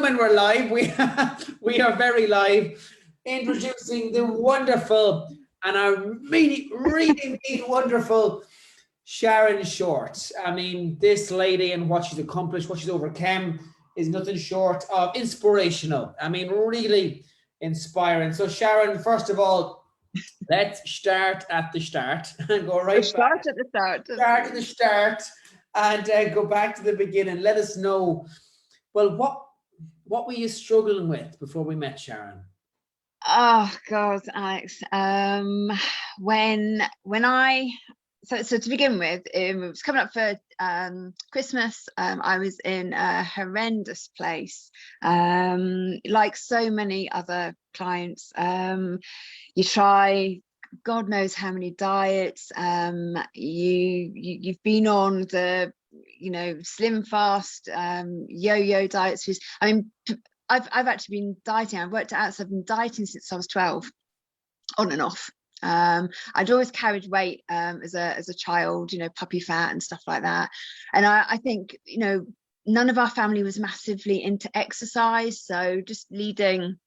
When we're live, we are very live, introducing the wonderful and our really, really, really wonderful Sharon Short. I mean, this lady and what she's accomplished, what she's overcome, is nothing short of inspirational. I mean, really inspiring. So, Sharon, first of all, let's start at the start and go right back. Start at the start. Start at the start and go back to the beginning. Let us know. Well, what were you struggling with before we met, Sharon? Oh God, Alex. When I so to begin with, it was coming up for Christmas. I was in a horrendous place, like so many other clients. You try God knows how many diets. You've been on the slim fast yo-yo diets. I mean, I've actually been dieting. I've worked out, so I've been dieting since I was 12, on and off. I'd always carried weight as a child, puppy fat and stuff like that. And I think, none of our family was massively into exercise, so just leading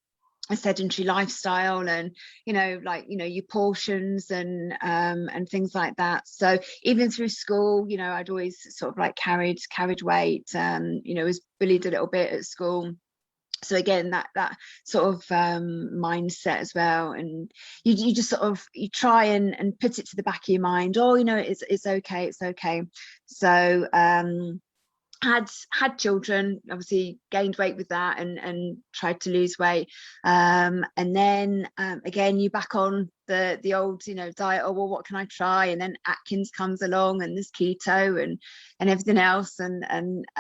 a sedentary lifestyle and your portions and things like that. So even through school, I'd always sort of like carried weight, was bullied a little bit at school. So again, that sort of mindset as well, and you just sort of try and put it to the back of your mind. Oh, it's okay, so had children, obviously gained weight with that and tried to lose weight, and then again you back on the old diet. Oh, well, what can I try? And then Atkins comes along and there's keto and everything else, and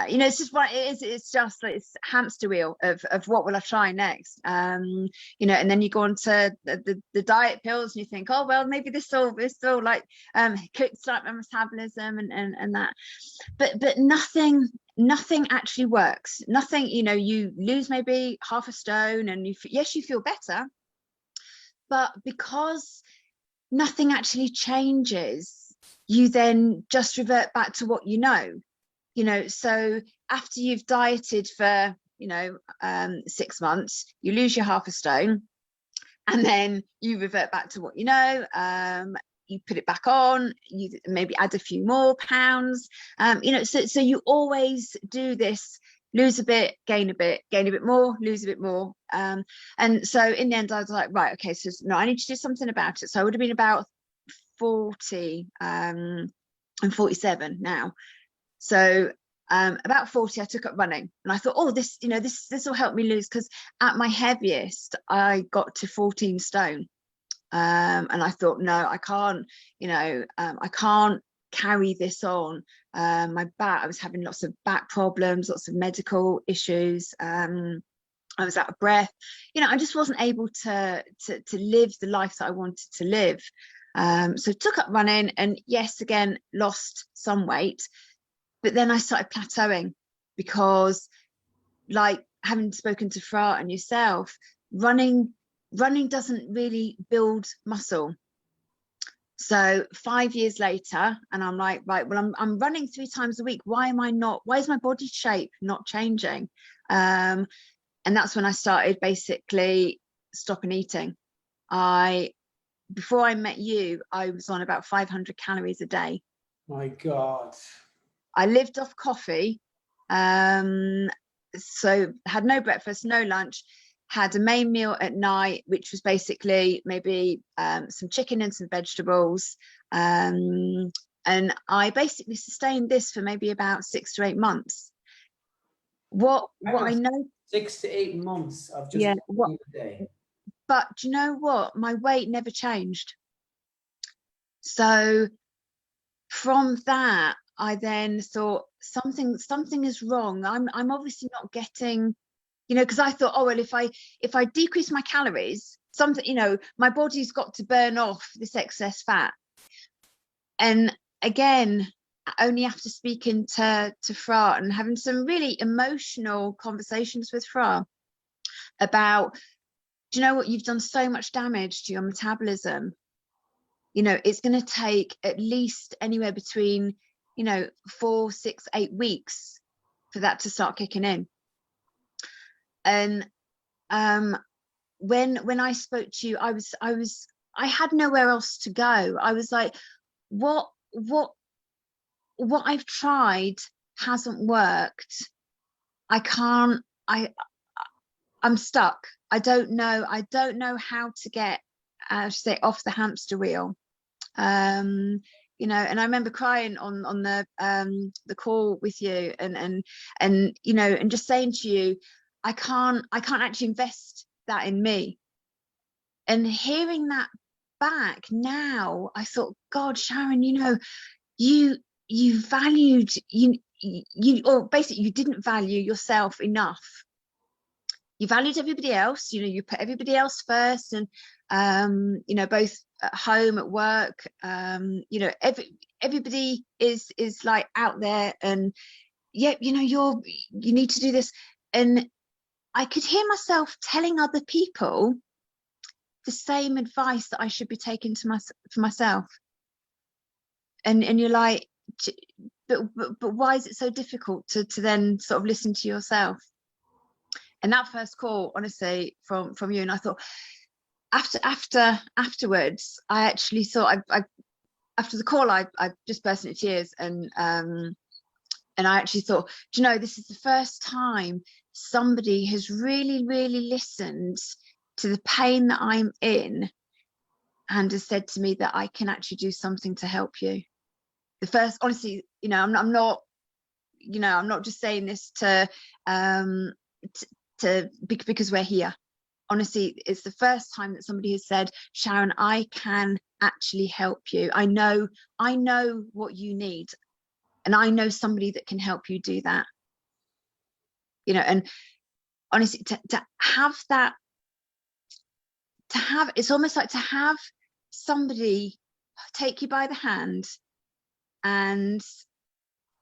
it's just what it is. It's just like it's hamster wheel of what will I try next, and then you go on to the diet pills and you think, oh well, maybe this will like kickstart my metabolism and that, but nothing actually works. Nothing. You lose maybe half a stone and you feel better, but because nothing actually changes, you then just revert back to what so after you've dieted for 6 months, you lose your half a stone and then you revert back to what you put it back on, you maybe add a few more pounds, so you always do this: lose a bit, gain a bit more, lose a bit more, and so in the end I was like, right, okay, so no, I need to do something about it. So I would have been about 40, I'm 47 now, so about 40 I took up running, and I thought, oh, this will help me lose, because at my heaviest I got to 14 stone. And I thought, no, I can't, I can't carry this on. My back, I was having lots of back problems, lots of medical issues. I was out of breath. I just wasn't able to live the life that I wanted to live. So took up running, and yes, again, lost some weight, but then I started plateauing, because, like, having spoken to Fra and yourself, running doesn't really build muscle. So 5 years later, and I'm like, right, well, I'm running 3 times a week. Why is my body shape not changing? And that's when I started basically stopping eating. Before I met you, I was on about 500 calories a day. My God. I lived off coffee. So had no breakfast, no lunch, had a main meal at night, which was basically maybe some chicken and some vegetables. And I basically sustained this for maybe about 6 to 8 months. What I know, 6 to 8 months of just a day. But do you know what? My weight never changed. So from that, I then thought something is wrong. I'm obviously not getting, because I thought, oh well, if I decrease my calories, my body's got to burn off this excess fat. And again, only after speaking to Fra and having some really emotional conversations with Fra about, do you know what, you've done so much damage to your metabolism. It's going to take at least anywhere between 4, 6, 8 weeks for that to start kicking in. And when I spoke to you, I had nowhere else to go. I was like, what I've tried hasn't worked. I'm stuck. I don't know how to get say off the hamster wheel. You know, and I remember crying on the call with you, and you know, and just saying to you, I can't actually invest that in me. And hearing that back now, I thought, God, Sharon, you know, you valued or basically you didn't value yourself enough. You valued everybody else, you know, you put everybody else first, and you know, both at home, at work, you know, everybody is like out there, and yeah, you know, you need to do this. And I could hear myself telling other people the same advice that I should be taking to for myself. And you're like, but why is it so difficult to then sort of listen to yourself? And that first call, honestly, from you, and I thought afterwards, I actually thought I after the call, I just burst into tears, and I actually thought, do you know, this is the first time somebody has really listened to the pain that I'm in, and has said to me that I can actually do something to help you. The first, honestly, you know, I'm not, you know, I'm not just saying this because we're here. Honestly, it's the first time that somebody has said, Sharon, I can actually help you. I know what you need, and I know somebody that can help you do that. You know, and honestly, to have that, it's almost like to have somebody take you by the hand and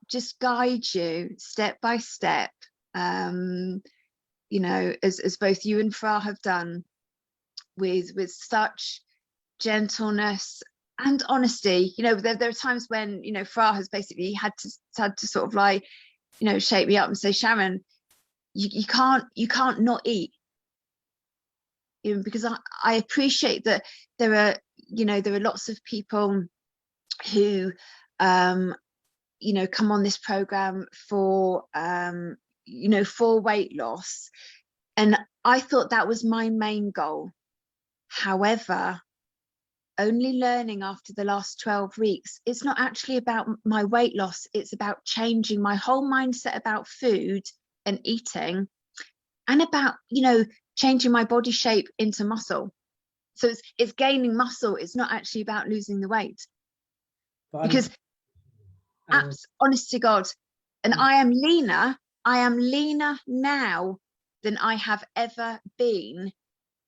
just guide you step by step, you know, as both you and Fra have done, with such gentleness and honesty. You know, there are times when, you know, Fra has basically had to sort of like, you know, shake me up and say, Sharon, you can't not eat. You know, because I appreciate that there are lots of people who you know, come on this program for you know, for weight loss, and I thought that was my main goal. However, only learning after the last 12 weeks, it's not actually about my weight loss, it's about changing my whole mindset about food and eating, and about, you know, changing my body shape into muscle. So it's gaining muscle, it's not actually about losing the weight. Because honest to God, and I am leaner now than I have ever been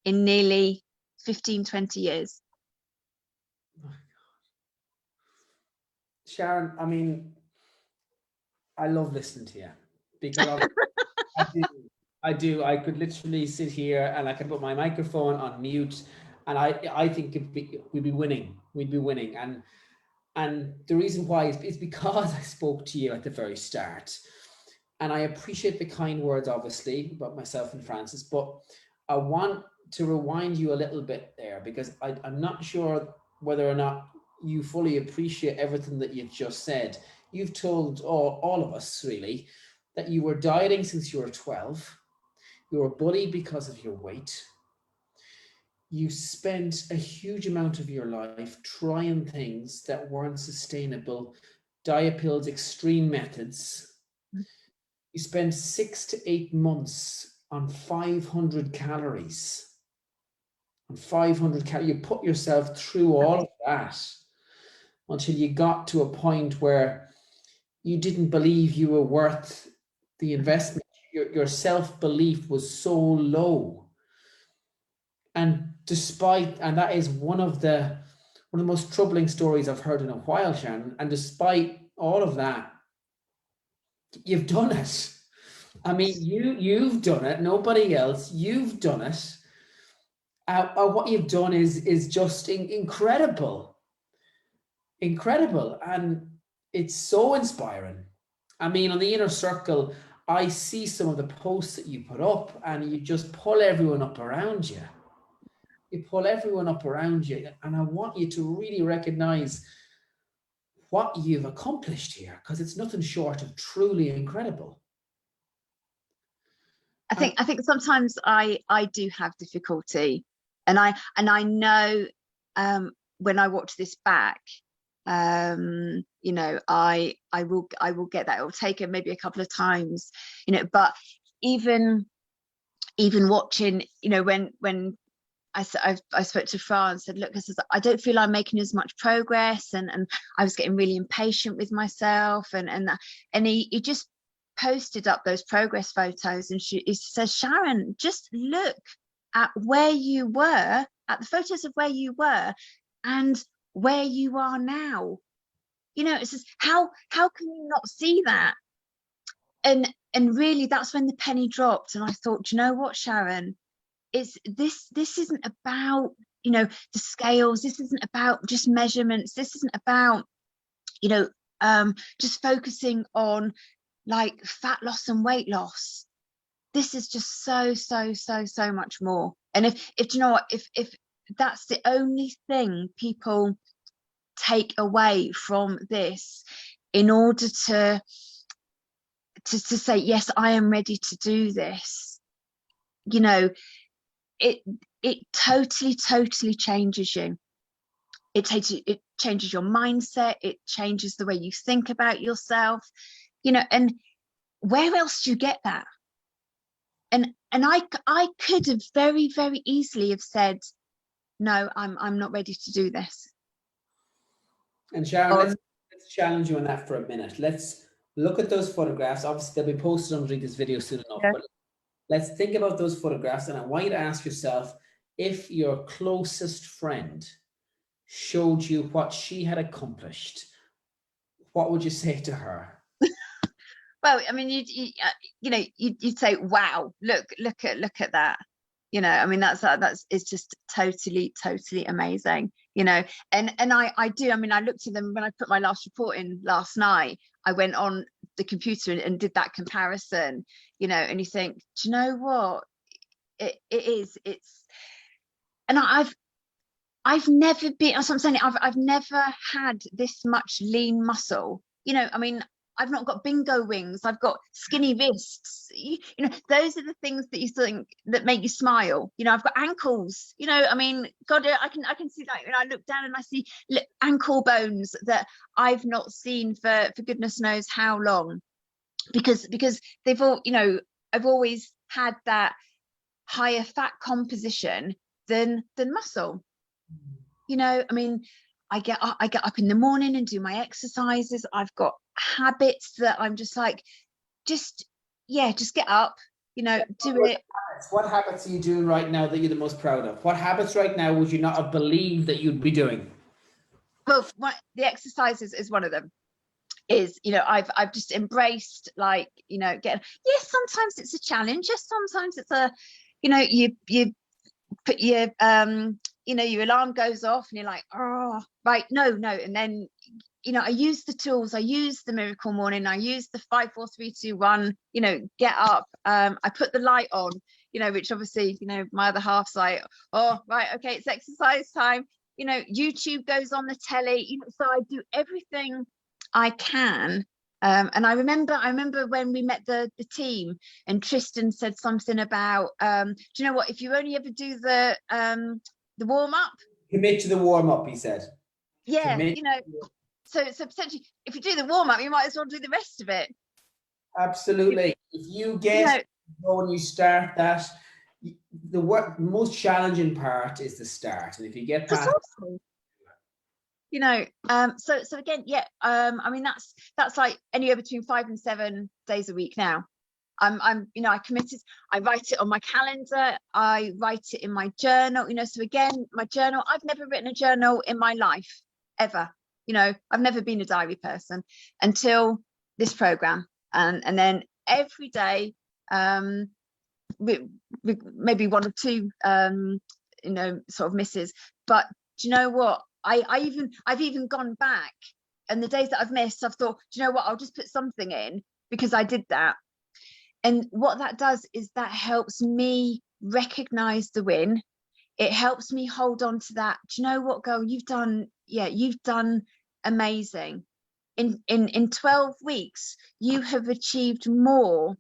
in nearly 15-20 years. Sharon, I mean, I love listening to you, because I do. I could literally sit here and I could put my microphone on mute, and I think we'd be winning. We'd be winning. And the reason why is because I spoke to you at the very start. And I appreciate the kind words, obviously, about myself and Francis, but I want to rewind you a little bit there, because I'm not sure whether or not you fully appreciate everything that you've just said. You've told all of us, really, that you were dieting since you were 12. You were bullied because of your weight. You spent a huge amount of your life trying things that weren't sustainable, diet pills, extreme methods. You spent 6 to 8 months on 500 calories. On 500 calories, you put yourself through all of that until you got to a point where you didn't believe you were worth the investment. Your self-belief was so low. And that is one of the most troubling stories I've heard in a while, Sharon. And despite all of that, you've done it. I mean, you've done it. Nobody else. You've done it. What you've done is just incredible, incredible, and it's so inspiring. I mean, on the inner circle, I see some of the posts that you put up, and you just pull everyone up around you. You pull everyone up around you, and I want you to really recognize what you've accomplished here, because it's nothing short of truly incredible. I think sometimes I do have difficulty, and I know when I watch this back, you know, I will get that. It will take it maybe a couple of times, you know, but even watching, you know, when I spoke to Fra and said, look, I don't feel I'm making as much progress, and I was getting really impatient with myself, and he just posted up those progress photos, and he says, Sharon, just look at where you were, at the photos of where you were and where you are now. You know, it's just how can you not see that? And really, that's when the penny dropped, and I thought, you know what, Sharon, this isn't about, you know, the scales, this isn't about just measurements, this isn't about, you know, just focusing on like fat loss and weight loss. This is just so much more. And if you know what, if that's the only thing people take away from this, in order to say, yes, I am ready to do this, you know, it totally changes you. It changes your mindset, it changes the way you think about yourself, you know. And where else do you get that? And I could have very easily have said, no, I'm not ready to do this. And Sharon, let's challenge you on that for a minute. Let's look at those photographs. Obviously, they'll be posted underneath this video soon enough, but let's think about those photographs, and I want you to ask yourself, if your closest friend showed you what she had accomplished, what would you say to her? Well, I mean, you know, you'd say, wow, look at that. You know, I mean, that's it's just totally amazing, you know. And I do, I mean, I looked at them when I put my last report in last night. I went on the computer and did that comparison, you know, and you think, do you know what, it's and I've never been, as I'm saying, I've never had this much lean muscle, you know. I mean, I've not got bingo wings, I've got skinny wrists, you know, those are the things that you think that make you smile, you know. I've got ankles, you know, I mean, God, I can see, like, when I look down and I see ankle bones that I've not seen for goodness knows how long, because they've all, you know, I've always had that higher fat composition than muscle, you know. I mean, I get up in the morning and do my exercises. I've got habits that I'm just like, just get up, you know, do it. What habits are you doing right now that you're the most proud of? What habits right now would you not have believed that you'd be doing? Well, the exercises is one of them. Is, you know, I've just embraced, like, you know, yes, sometimes it's a challenge, yes, sometimes it's a, you know, you put your you know, your alarm goes off and you're like, oh, right, no, and then, you know, I use the tools, I use the miracle morning, I use the 5 4 3 2 1, you know, get up, I put the light on, you know, which obviously, you know, my other half's like, oh, right, okay, it's exercise time, you know, YouTube goes on the telly, you know, so I do everything I can. And I remember when we met the team, and Tristan said something about, do you know what, if you only ever do the warm-up, commit to the warm-up, he said. Yeah, you know, so potentially if you do the warm-up, you might as well do the rest of it. Absolutely. If you get, you know, when you start that, the most challenging part is the start, and if you get past, you know, so again, yeah, I mean, that's like anywhere between 5 and 7 days a week now. I'm you know, I committed, I write it on my calendar, I write it in my journal, you know. So again, my journal, I've never written a journal in my life ever, you know. I've never been a diary person until this program, and then every day, maybe 1 or 2 you know, sort of misses, but do you know what, I've even gone back, and the days that I've missed, I've thought, do you know what, I'll just put something in because I did that. And what that does is that helps me recognize the win. It helps me hold on to that. Do you know what, girl, you've done amazing. In 12 weeks, you have achieved more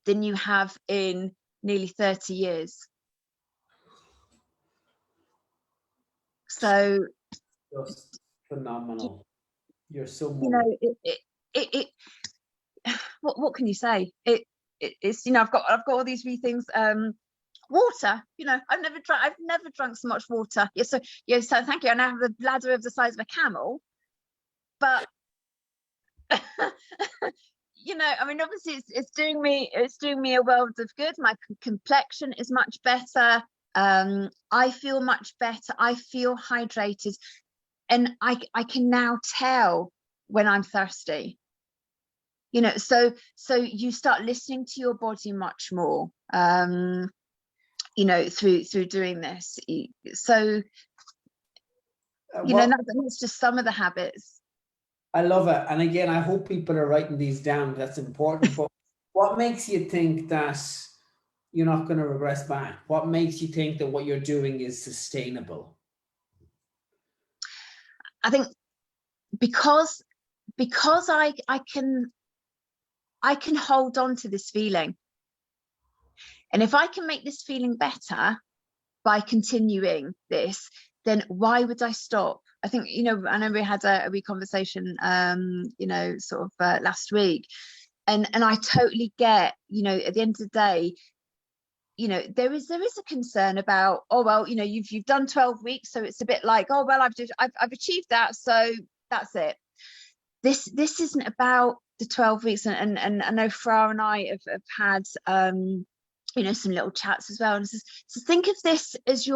than you have in nearly 30 years. So Just phenomenal. You're so you more. know, it what can you say? It's, you know, I've got all these wee things. Water, you know, I've never drunk so much water. Yeah, so thank you. I now have a bladder of the size of a camel, but you know, I mean, obviously it's doing me a world of good. My complexion is much better. I feel much better. I feel hydrated, and I can now tell when I'm thirsty. You know, so you start listening to your body much more. You know, through doing this. So you know, that's just some of the habits. I love it. And again, I hope people are writing these down. That's important. But what makes you think that you're not going to regress back? What makes you think that what you're doing is sustainable? I think because I can hold on to this feeling. And if I can make this feeling better by continuing this, then why would I stop? I think, you know, I know we had a wee conversation, you know, sort of last week, and I totally get, you know, at the end of the day, you know, there is a concern about, oh well, you know, you've done 12 weeks, so it's a bit like, oh well, I've achieved that, so that's it. This isn't about the 12 weeks, and I know Fra and I have had you know, some little chats as well, and so think of this as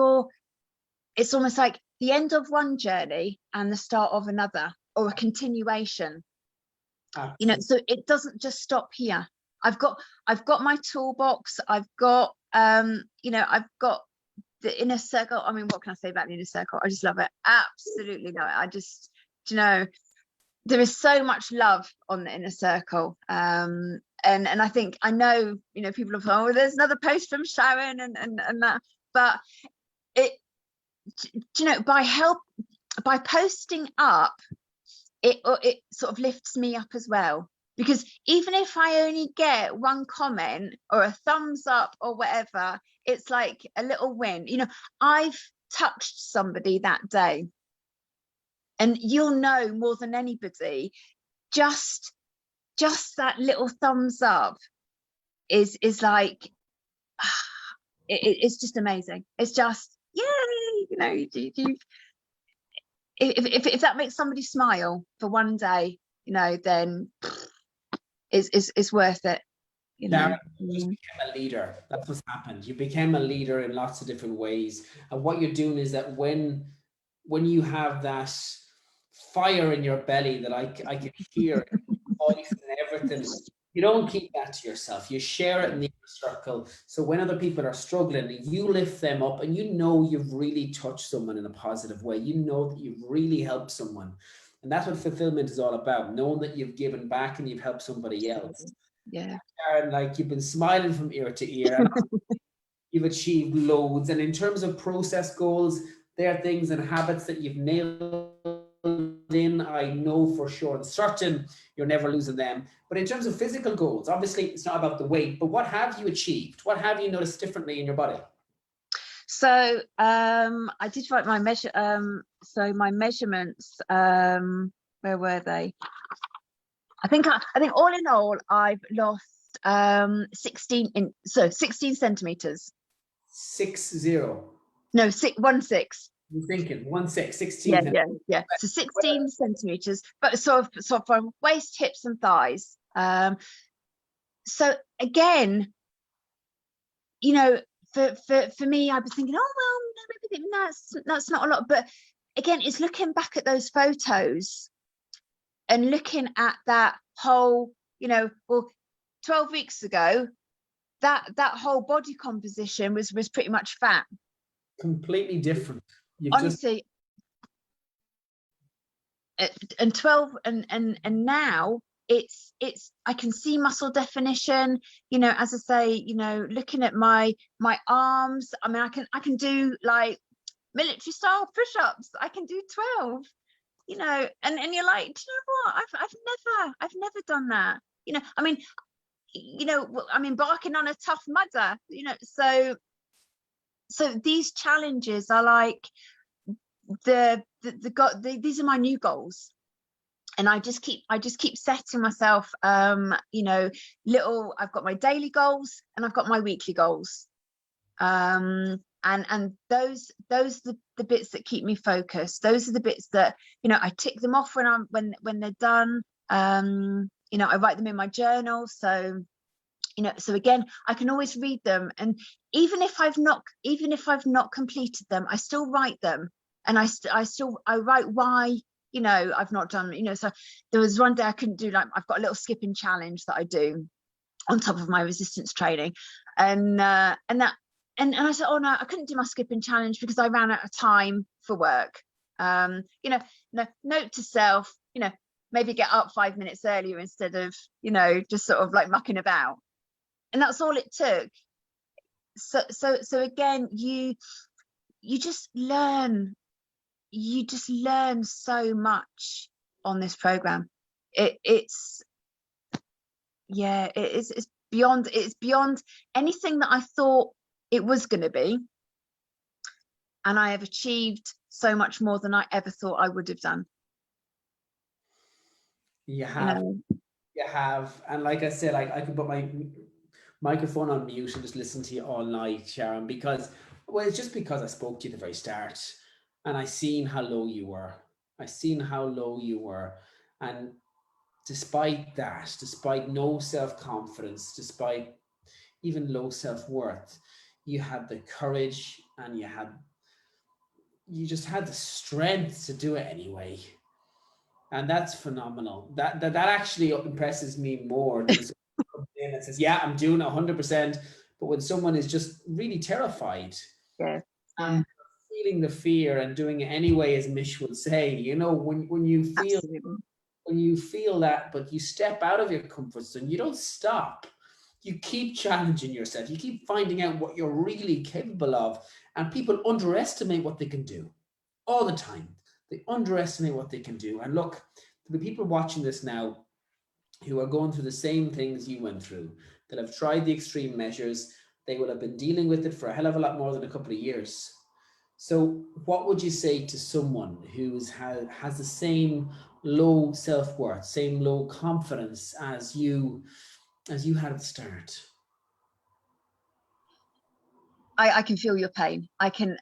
it's almost like the end of one journey and the start of another, or a continuation. Absolutely. You know, so it doesn't just stop here. I've got my toolbox. I've got you know, I've got the inner circle. I mean, what can I say about the inner circle? I just love it. Absolutely love it. I just, you know, there is so much love on the inner circle. And I think, I know, you know, people have thought, oh, there's another post from Sharon and that, but it, you know, by posting up, it sort of lifts me up as well, because even if I only get one comment or a thumbs up or whatever, it's like a little win. You know, I've touched somebody that day, and you'll know more than anybody, just that little thumbs up is like it's just amazing. It's just, yay, you know, if that makes somebody smile for one day, you know, then it's worth it. You know, Sharon, you just became a leader. That's what's happened. You became a leader in lots of different ways. And what you're doing is that when you have that fire in your belly that I can hear voice and everything, you don't keep that to yourself. You share it in the inner circle. So when other people are struggling, you lift them up, and you know you've really touched someone in a positive way. You know that you've really helped someone. And that's what fulfillment is all about, knowing that you've given back and you've helped somebody else. Yeah. And like, you've been smiling from ear to ear, and you've achieved loads. And in terms of process goals, there are things and habits that you've nailed in. I know for sure and certain you're never losing them. But in terms of physical goals, obviously it's not about the weight, but what have you achieved? What have you noticed differently in your body? So I did write my so my measurements, where were they? I think all in all, I've lost 16 centimeters. 60. No, 16. You're thinking 16. Yeah. So 16 centimeters, but sort of from waist, hips, and thighs. So again, you know, for me, I was thinking, oh well, maybe that's not a lot. But again, it's looking back at those photos and looking at that whole, you know, well, 12 weeks ago, that whole body composition was pretty much fat. Completely different. Honestly, and 12 and now it's I can see muscle definition, you know, as I say, you know, looking at my arms. I mean, I can do like military style push-ups. I can do 12, you know, and you're like, do you know what, I've never done that, you know. I mean, you know, I'm embarking on a tough mudder, you know. So these challenges are like these are my new goals, and I just keep setting myself you know, I've got my daily goals and I've got my weekly goals, and those are the bits that keep me focused. Those are the bits that, you know, I tick them off when they're done. You know, I write them in my journal, so you know, so again, I can always read them, and even if I've not completed them, I still write them, and I write why, you know, I've not done, you know. So there was one day I couldn't do, like, I've got a little skipping challenge that I do on top of my resistance training, and I said, oh no, I couldn't do my skipping challenge because I ran out of time for work. You know, note to self, you know, maybe get up 5 minutes earlier instead of, you know, just sort of like mucking about. And that's all it took. So again, you just learn so much on this program. It's beyond anything that I thought it was going to be, and I have achieved so much more than I ever thought I would have done. You have, you have, and like I said, I could put my microphone on mute and just listen to you all night, Sharon, because, well, it's just because I spoke to you at the very start, and I seen how low you were. And despite that, despite no self-confidence, despite even low self-worth, you had the courage, and you just had the strength to do it anyway. And that's phenomenal. That actually impresses me more than someone who comes in and says, yeah, I'm doing 100%. But when someone is just really terrified, Yeah. and feeling the fear and doing it anyway, as Mish would say, you know, when you feel Absolutely. when you feel that, but you step out of your comfort zone, you don't stop. You keep challenging yourself. You keep finding out what you're really capable of. And people underestimate what they can do all the time. They underestimate what they can do. And look, the people watching this now who are going through the same things you went through, that have tried the extreme measures, they will have been dealing with it for a hell of a lot more than a couple of years. So what would you say to someone who has the same low self-worth, same low confidence as you had at the start? I can feel your pain. I can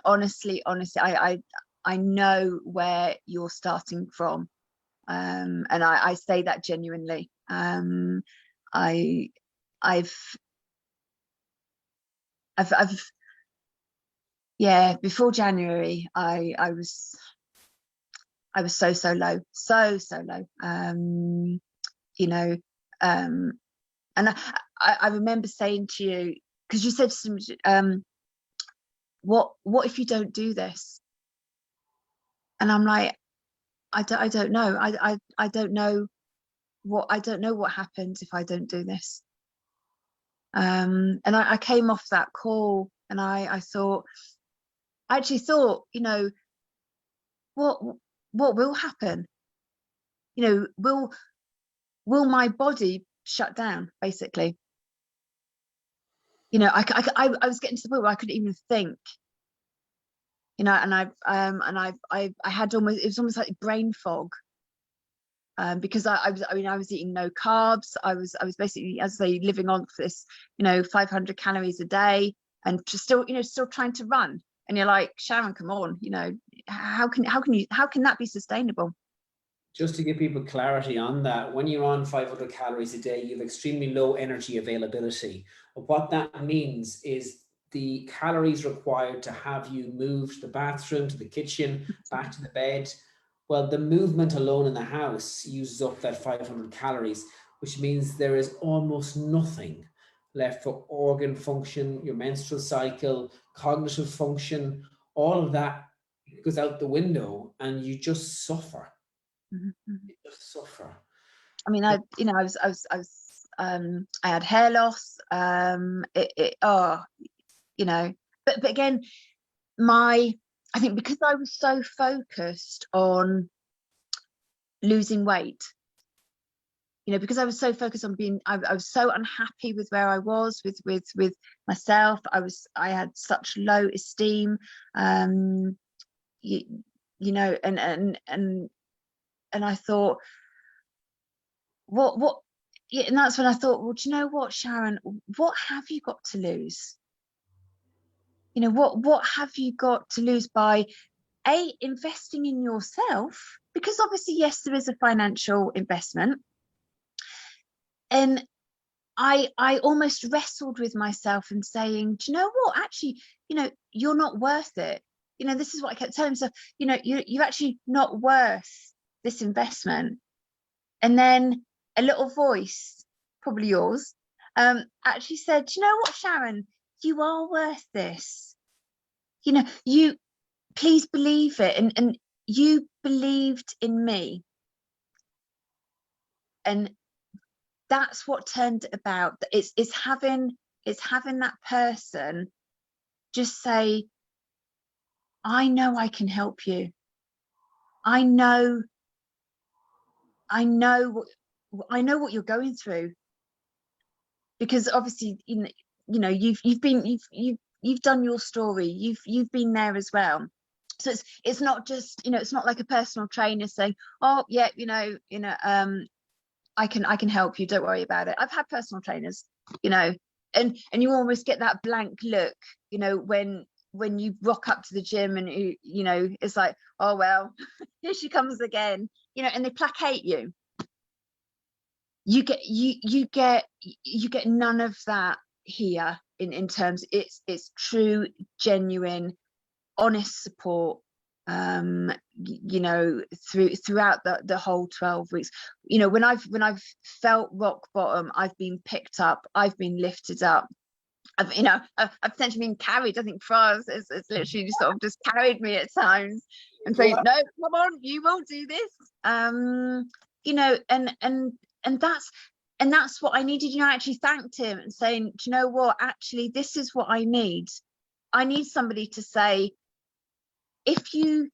honestly, I know where you're starting from. And I say that genuinely. I I've yeah, before January, I was so low, so low. You know, and I remember saying to you, because you said to me, what if you don't do this? And I'm like, I don't know. I don't know what happens if I don't do this. And I came off that call, and I actually thought, you know, what will happen? You know, will my body shut down, basically? You know, I was getting to the point where I couldn't even think. You know, and I had almost, it was almost like brain fog. Because I was eating no carbs. I was basically, as I say, living on for this, you know, 500 calories a day, and just still trying to run. And you're like, Sharon, come on, you know, how can that be sustainable? Just to give people clarity on that, when you're on 500 calories a day, you have extremely low energy availability. But what that means is the calories required to have you move to the bathroom, to the kitchen, back to the bed, well, the movement alone in the house uses up that 500 calories, which means there is almost nothing left for organ function, your menstrual cycle, cognitive function. All of that goes out the window, and you just suffer. Mm-hmm. You just suffer. I mean, I had hair loss. But again, I think because I was so focused on losing weight, because I was so focused on I was so unhappy with where I was with myself. I had such low esteem, and I thought, what yeah, and that's when I thought, well, do you know what, Sharon, what have you got to lose? What have you got to lose by investing in yourself? Because obviously, yes, there is a financial investment. And I almost wrestled with myself and saying, do you know what, actually, you're not worth it. This is what I kept telling myself, you're actually not worth this investment. And then a little voice, probably yours, actually said, do you know what, Sharon, you are worth this. You please believe it. And you believed in me. And that's what turned it about. It's having that person just say, I know I can help you. I know what you're going through, because obviously you've done your story, you've been there as well. So it's not just, it's not like a personal trainer saying, oh yeah, I can help you, don't worry about it. I've had personal trainers, and you almost get that blank look, when you rock up to the gym and it's like, oh well, here she comes again, and they placate you. You get none of that here in terms, it's true, genuine, honest support, throughout the whole 12 weeks. When I've felt rock bottom, I've been picked up, I've been lifted up. I've potentially been carried. I think Fraz has literally sort of just carried me at times and saying, no, come on, you will do this. And that's what I needed. I actually thanked him and saying, do you know what, actually, this is what I need. I need somebody to say, if you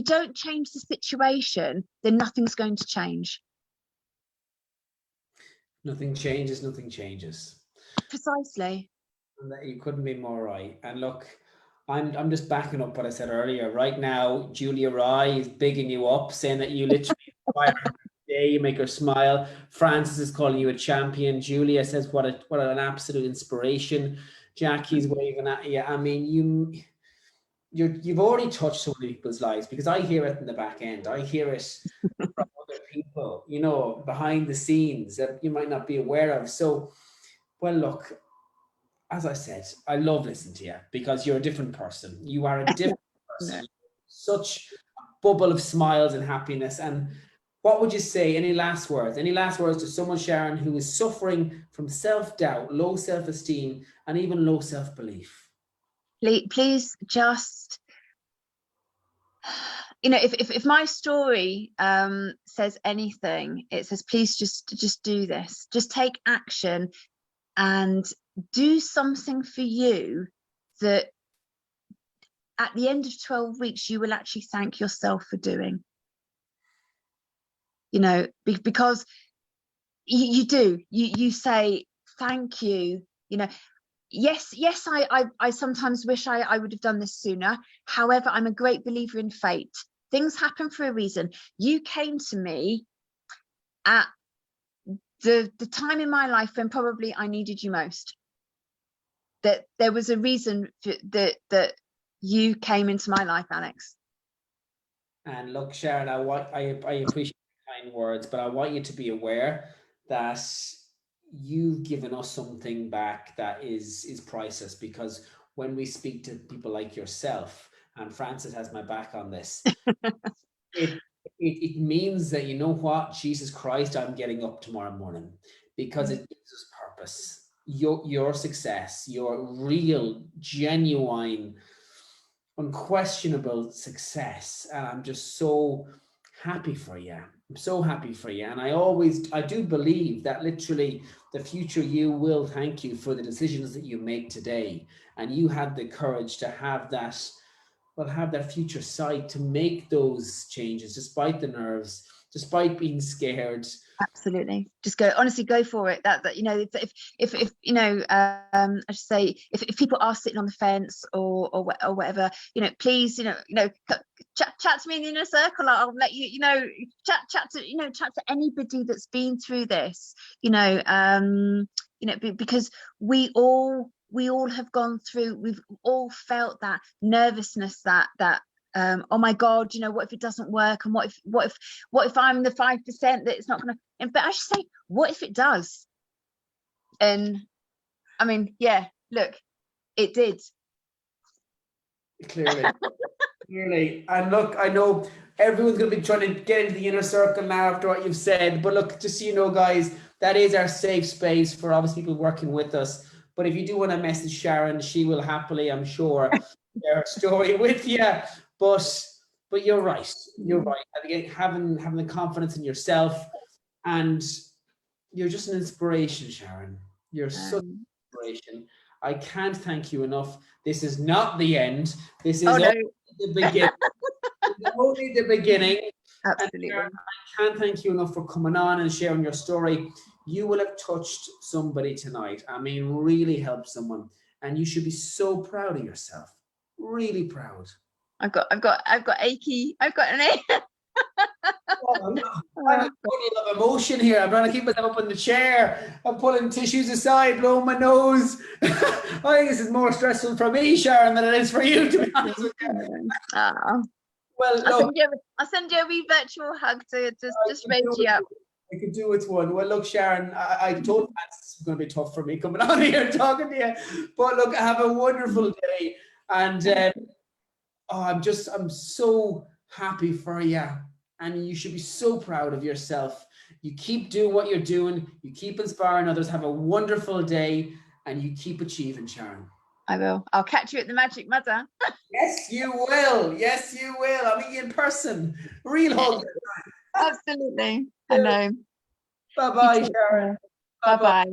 don't change the situation, then nothing's going to change. Nothing changes. Precisely. And that you couldn't be more right. And look, I'm just backing up what I said earlier. Right now, Julia Rye is bigging you up, saying that you literally inspire her day, you make her smile. Francis is calling you a champion. Julia says, what an absolute inspiration. Jackie's waving at you. I mean, you've already touched so many people's lives, because I hear it in the back end. I hear it from other people, behind the scenes that you might not be aware of. So, well, look, as I said, I love listening to you because you're a different person. You are a different person. Such a bubble of smiles and happiness. And what would you say? Any last words? Any last words to someone, Sharon, who is suffering from self-doubt, low self-esteem, and even low self-belief? Please just, if my story says anything, it says, please just do this. Just take action and do something for you that at the end of 12 weeks, you will actually thank yourself for doing. Because you do, you say, thank you, yes, I sometimes wish I would have done this sooner. However, I'm a great believer in fate. Things happen for a reason. You came to me at the time in my life when probably I needed you most. That there was a reason that you came into my life, Alex. And look, Sharon, I appreciate the kind words, but I want you to be aware that you've given us something back that is priceless, because when we speak to people like yourself, and Francis has my back on this, it means that, what, Jesus Christ, I'm getting up tomorrow morning, because it gives us purpose. Your success, your real, genuine, unquestionable success. And I'm just so happy for you. I'm so happy for you. And I do believe that literally the future you will thank you for the decisions that you make today. And you had the courage to have that, well, have that future sight to make those changes despite the nerves, despite being scared. Absolutely, just go, honestly, go for it. That you know, if you know, I should say, if people are sitting on the fence or whatever, you know, please, chat to me in the inner circle. I'll let you, chat to anybody that's been through this, because we all have gone through, we've all felt that nervousness, that oh my God, what if it doesn't work, and what if I'm the 5% that it's not gonna, but I should say, what if it does? And I mean, yeah, look, it did. Clearly. And look, I know everyone's going to be trying to get into the inner circle now after what you've said, but look, just so you know, guys, that is our safe space for obviously people working with us. But if you do want to message Sharon, she will happily, I'm sure, share her story with you. But you're right. You're right. And again, having the confidence in yourself, and you're just an inspiration, Sharon. You're such an inspiration. I can't thank you enough. This is not the end. This is only the beginning. It's only the beginning. Absolutely. And Sharon, I can't thank you enough for coming on and sharing your story. You will have touched somebody tonight. I mean, really helped someone. And you should be so proud of yourself. Really proud. I've got achy. I've got an ache. Oh, no. I'm a puddle of emotion here. I'm trying to keep myself up in the chair. I'm pulling tissues aside, blowing my nose. I think this is more stressful for me, Sharon, than it is for you, to be honest with you. Well, I'll send you a wee virtual hug to just raise you up. I could do with one. Well, look, Sharon, I told you it's going to be tough for me coming on here and talking to you. But look, have a wonderful day. And I'm so happy for you. And you should be so proud of yourself. You keep doing what you're doing. You keep inspiring others. Have a wonderful day. And you keep achieving, Sharon. I will. I'll catch you at the Magic Mother. Yes, you will. Yes, you will. I'll meet you in person. Real hug. Absolutely. I know. Bye-bye, Sharon. Bye-bye.